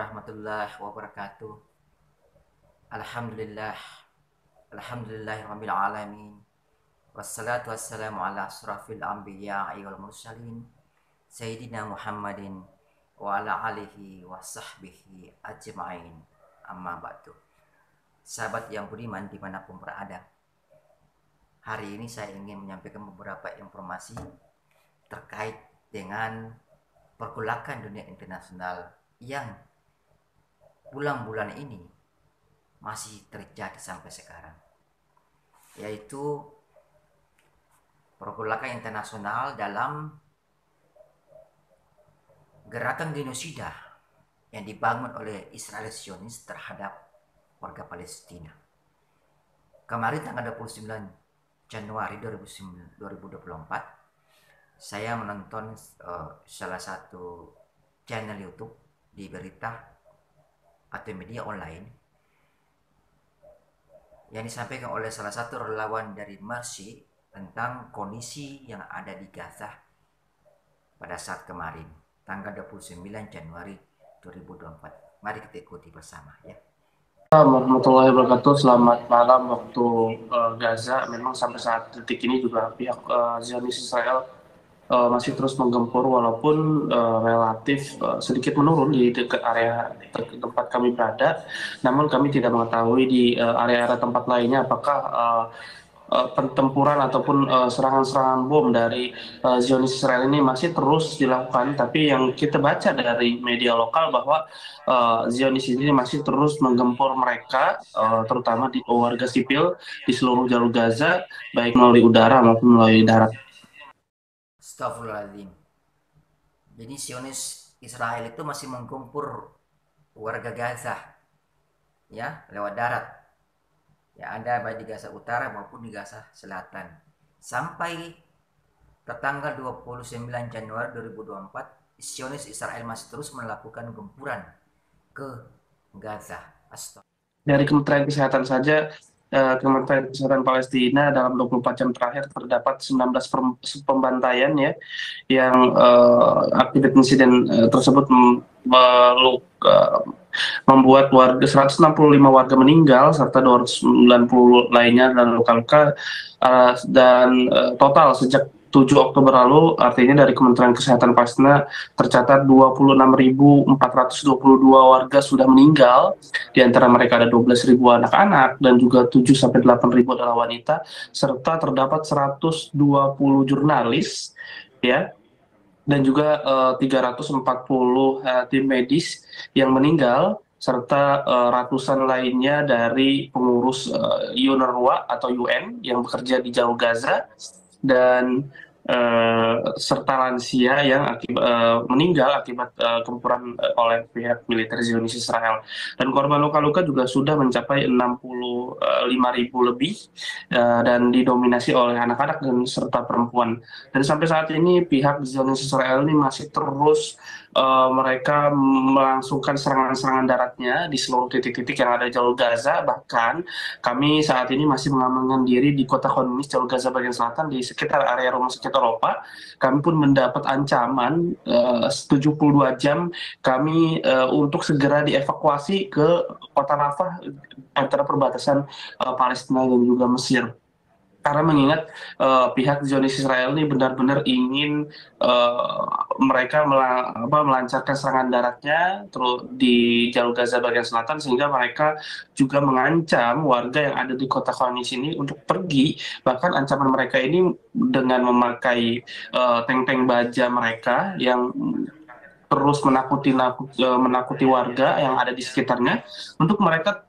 warahmatullahi wabarakatuh. Alhamdulillah, alhamdulillahirabbil alamin. Wassalatu wassalamu ala asrafil anbiya'i wal mursalin Sayyidina Muhammadin wa ala alihi wa sahbihi ajma'in. Amma ba'du. Sahabat yang budiman dimanapun berada, hari ini saya ingin menyampaikan beberapa informasi terkait dengan pergolakan dunia internasional yang bulan-bulan ini masih terjadi sampai sekarang, yaitu pergolakan internasional dalam gerakan genosida yang dibangun oleh Israel Zionis terhadap warga Palestina. Kemarin tanggal 29 Januari 2024, saya menonton salah satu channel YouTube di berita atau media online yang disampaikan oleh salah satu relawan dari Mercy tentang kondisi yang ada di Gaza pada saat kemarin tanggal 29 Januari 2024. Mari kita ikuti bersama ya. Warahmatullahi wabarakatuh. Selamat malam waktu Gaza. Memang sampai saat detik ini juga pihak Zionis Israel masih terus menggempur walaupun relatif sedikit menurun di dekat area tempat kami berada. Namun kami tidak mengetahui di area-area tempat lainnya apakah pertempuran ataupun serangan-serangan bom dari Zionis Israel ini masih terus dilakukan. Tapi yang kita baca dari media lokal bahwa Zionis ini masih terus menggempur mereka, terutama di warga sipil di seluruh jalur Gaza, baik melalui udara maupun melalui darat. Astagfirullahaladzim. Jadi Zionis Israel itu masih menggempur warga Gaza ya lewat darat. Ya, ada baik di Gaza Utara maupun di Gaza Selatan. Sampai tertanggal 29 Januari 2024, Zionis Israel masih terus melakukan gempuran ke Gaza. Dari Kementerian Kesehatan saja, Kementerian Kesehatan Palestina dalam 24 jam terakhir terdapat 19 pembantaian ya, yang akibat insiden tersebut membuat warga 165 warga meninggal serta 290 lainnya dan luka-luka, dan total sejak 7 Oktober lalu, artinya dari Kementerian Kesehatan Palestina tercatat 26.422 warga sudah meninggal, di antara mereka ada 12.000 anak-anak dan juga 7-8.000 adalah wanita, serta terdapat 120 jurnalis ya, dan juga 340 tim medis yang meninggal, serta ratusan lainnya dari pengurus UNRWA atau UN yang bekerja di jalur Gaza, dan serta lansia yang meninggal akibat gempuran oleh pihak militer Zionis Israel. Dan korban luka-luka juga sudah mencapai 65.000 lebih, dan didominasi oleh anak-anak dan serta perempuan. Dan sampai saat ini pihak Zionis Israel ini masih terus mereka melangsungkan serangan-serangan daratnya di seluruh titik-titik yang ada di jalur Gaza. Bahkan kami saat ini masih mengamankan diri di kota Khan Yunis, jalur Gaza bagian selatan, di sekitar area rumah sakit Eropa. Kami pun mendapat ancaman 72 jam kami untuk segera dievakuasi ke kota Rafah antara perbatasan Palestina dan juga Mesir. Karena mengingat pihak Zionis Israel ini benar-benar ingin mereka melancarkan serangan daratnya terus di jalur Gaza bagian selatan, sehingga mereka juga mengancam warga yang ada di kota Khan Yunis ini untuk pergi. Bahkan ancaman mereka ini dengan memakai tank-tank baja mereka yang terus menakuti warga yang ada di sekitarnya, untuk mereka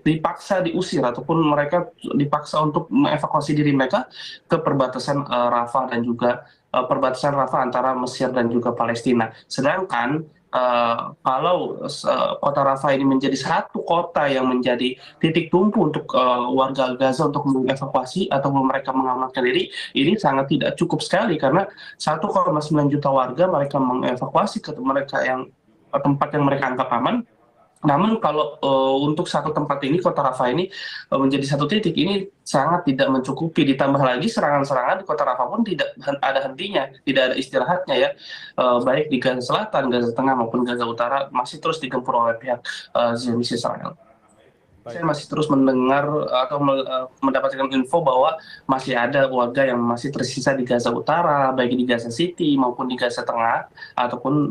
dipaksa diusir ataupun mereka dipaksa untuk mengevakuasi diri mereka ke perbatasan Rafah dan juga perbatasan Rafah antara Mesir dan juga Palestina. Sedangkan kalau kota Rafah ini menjadi satu kota yang menjadi titik tumpu untuk warga Gaza untuk mengevakuasi atau mereka mengamankan diri, ini sangat tidak cukup sekali, karena 1,9 juta warga mereka mengevakuasi ke mereka yang tempat yang mereka anggap aman, Namun kalau untuk satu tempat ini, Kota Rafah ini menjadi satu titik ini sangat tidak mencukupi. Ditambah lagi serangan-serangan di Kota Rafah pun tidak ada hentinya, tidak ada istirahatnya ya. Baik di Gaza Selatan, Gaza Tengah maupun Gaza Utara masih terus digempur oleh pihak Zionis Israel. Saya Baik. masih terus mendengar atau mendapatkan info bahwa masih ada warga yang masih tersisa di Gaza Utara, baik di Gaza City maupun di Gaza Tengah, ataupun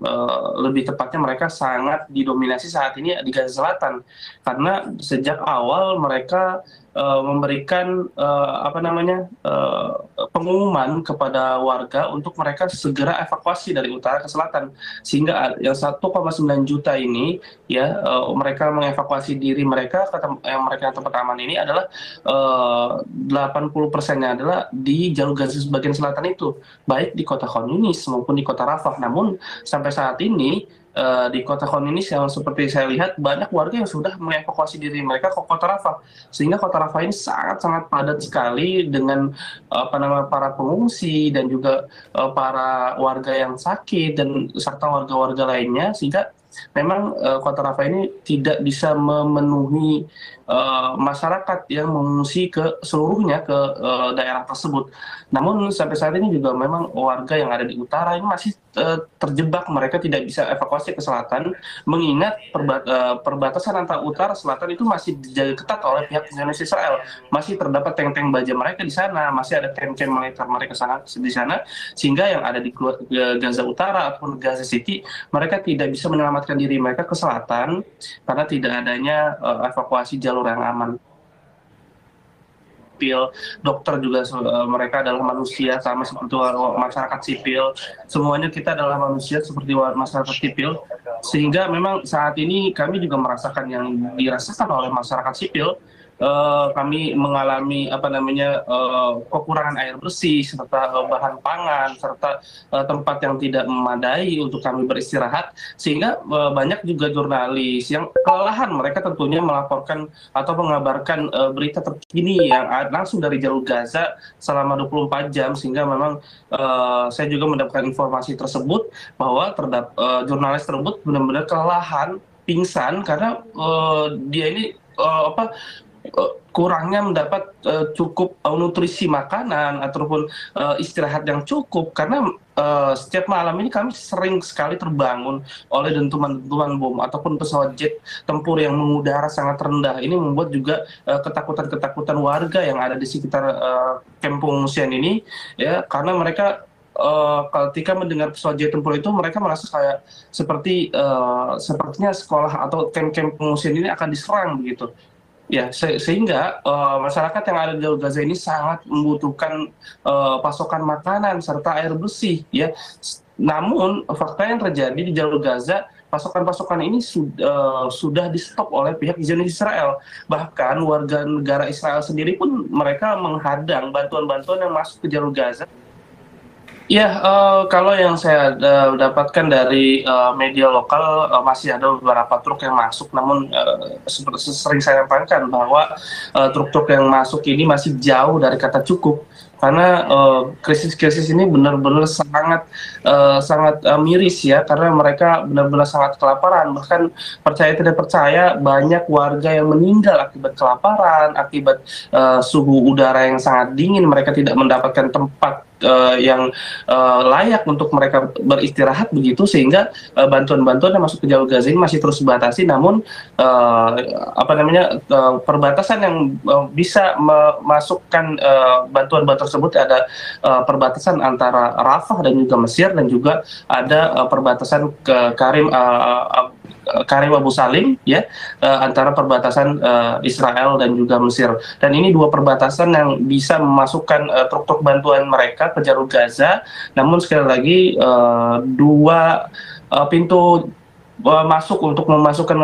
lebih tepatnya mereka sangat didominasi saat ini di Gaza Selatan, karena sejak awal mereka memberikan pengumuman kepada warga untuk mereka segera evakuasi dari utara ke selatan, sehingga yang 1,9 juta ini ya mereka mengevakuasi diri mereka ke yang mereka tempat aman ini adalah 80%-nya adalah di jalur Gaza bagian selatan itu, baik di kota Khan Yunis maupun di kota Rafah. Namun sampai saat ini di kota Khan Yunis yang seperti saya lihat banyak warga yang sudah mengevakuasi diri mereka ke kota Rafah, sehingga kota Rafah ini sangat-sangat padat sekali dengan para pengungsi dan juga para warga yang sakit dan serta warga-warga lainnya, sehingga memang kota Rafah ini tidak bisa memenuhi masyarakat yang mengungsi ke seluruhnya ke daerah tersebut. Namun sampai saat ini juga memang warga yang ada di utara ini masih terjebak, mereka tidak bisa evakuasi ke selatan, mengingat perbatasan antara utara selatan itu masih dijaga ketat oleh pihak Zionis Israel. Masih terdapat tank-tank baja mereka di sana, masih ada camp-camp militer mereka di sana, sehingga yang ada di Gaza Utara ataupun Gaza City mereka tidak bisa menyelamatkan diri mereka ke selatan karena tidak adanya evakuasi jalur yang aman. Dokter juga mereka adalah manusia sama seperti masyarakat sipil. Semuanya kita adalah manusia seperti masyarakat sipil. Sehingga memang saat ini kami juga merasakan yang dirasakan oleh masyarakat sipil. Kami mengalami kekurangan air bersih serta bahan pangan serta tempat yang tidak memadai untuk kami beristirahat, sehingga banyak juga jurnalis yang kelelahan, mereka tentunya melaporkan atau mengabarkan berita terkini yang langsung dari jalur Gaza selama 24 jam, sehingga memang saya juga mendapatkan informasi tersebut bahwa jurnalis tersebut benar-benar kelelahan, pingsan karena dia ini kurangnya mendapat cukup nutrisi makanan ataupun istirahat yang cukup, karena setiap malam ini kami sering sekali terbangun oleh dentuman-dentuman bom ataupun pesawat jet tempur yang mengudara sangat rendah. Ini membuat juga ketakutan-ketakutan warga yang ada di sekitar kamp pengungsian ini ya, karena mereka ketika mendengar pesawat jet tempur itu mereka merasa kayak sepertinya sekolah atau kamp-kamp pengungsian ini akan diserang begitu. Ya, sehingga masyarakat yang ada di jalur Gaza ini sangat membutuhkan pasokan makanan serta air bersih, ya. Namun fakta yang terjadi di jalur Gaza, pasokan-pasokan ini sudah di-stop oleh pihak Zionis Israel. Bahkan warga negara Israel sendiri pun mereka menghadang bantuan-bantuan yang masuk ke jalur Gaza. Ya, kalau yang saya dapatkan dari media lokal, masih ada beberapa truk yang masuk, namun seperti sering saya sampaikan bahwa truk-truk yang masuk ini masih jauh dari kata cukup, karena krisis-krisis ini benar-benar sangat miris ya, karena mereka benar-benar sangat kelaparan. Bahkan percaya tidak percaya, banyak warga yang meninggal akibat kelaparan, akibat suhu udara yang sangat dingin, mereka tidak mendapatkan tempat yang layak untuk mereka beristirahat begitu, sehingga bantuan-bantuan yang masuk ke jalur Gaza ini masih terus dibatasi. Namun perbatasan yang bisa memasukkan bantuan-bantuan tersebut ada perbatasan antara Rafah dan juga Mesir, dan juga ada perbatasan ke Karim Abu Salim ya, antara perbatasan Israel dan juga Mesir. Dan ini dua perbatasan yang bisa memasukkan truk-truk bantuan mereka ke jalur Gaza. Namun sekali lagi dua pintu masuk untuk memasukkan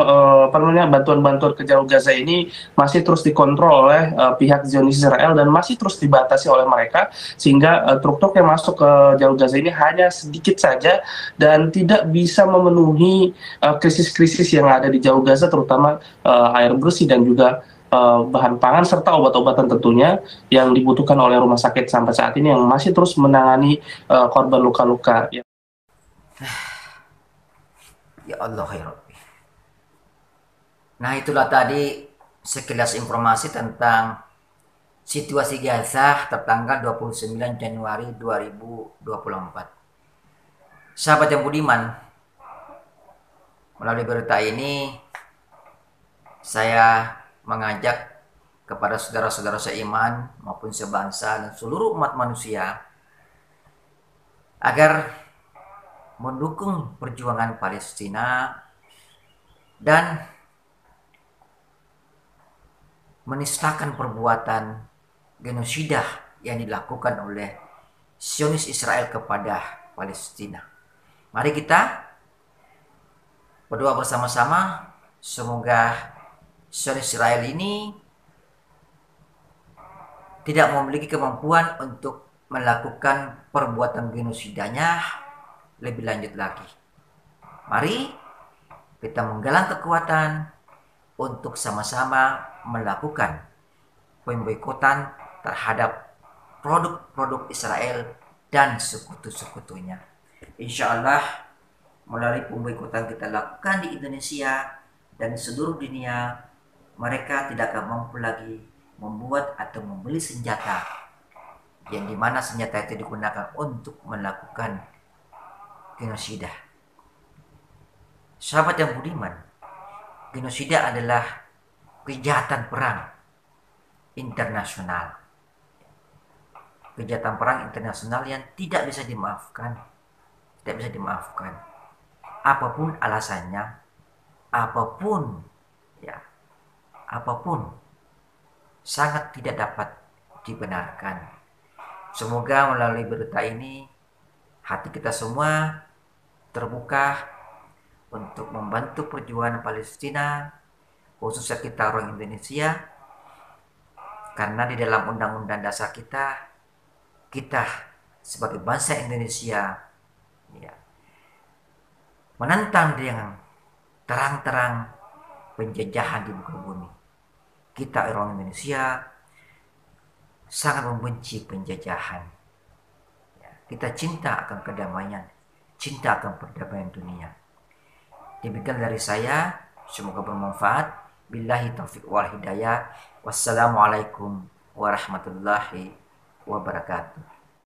bantuan-bantuan ke jalur Gaza ini masih terus dikontrol oleh pihak Zionis Israel dan masih terus dibatasi oleh mereka, sehingga truk-truk yang masuk ke jalur Gaza ini hanya sedikit saja dan tidak bisa memenuhi krisis-krisis yang ada di jalur Gaza, terutama air bersih dan juga bahan pangan serta obat-obatan tentunya yang dibutuhkan oleh rumah sakit sampai saat ini yang masih terus menangani korban luka-luka. Ya Allah ya Rabbi. Nah, itulah tadi sekilas informasi tentang situasi Gaza tertanggal 29 Januari 2024. Sahabat yang budiman, melalui berita ini saya mengajak kepada saudara-saudara seiman maupun sebangsa dan seluruh umat manusia agar mendukung perjuangan Palestina dan menistakan perbuatan genosida yang dilakukan oleh Zionis Israel kepada Palestina. Mari kita berdoa bersama-sama, semoga Zionis Israel ini tidak memiliki kemampuan untuk melakukan perbuatan genosidanya lebih lanjut lagi. Mari kita menggalang kekuatan untuk sama-sama melakukan pemboikotan terhadap produk-produk Israel dan sekutu-sekutunya. Insya Allah melalui pemboikotan kita lakukan di Indonesia dan di seluruh dunia, mereka tidak akan mampu lagi membuat atau membeli senjata yang dimana senjata itu digunakan untuk melakukan genosida. Sahabat yang budiman, genosida adalah kejahatan perang internasional. Kejahatan perang internasional yang tidak bisa dimaafkan. Tidak bisa dimaafkan. Apapun alasannya, apapun ya, apapun sangat tidak dapat dibenarkan. Semoga melalui berita ini hati kita semua terbuka untuk membantu perjuangan Palestina, khususnya kita orang Indonesia, karena di dalam undang-undang dasar kita sebagai bangsa Indonesia ya, menentang dengan terang-terang penjajahan di muka bumi. Kita orang Indonesia sangat membenci penjajahan. Ya, kita cinta akan kedamaian, cinta akan perdamaian dunia. Demikian dari saya, semoga bermanfaat. Billahi taufiq wal hidayah. Wassalamualaikum warahmatullahi wabarakatuh.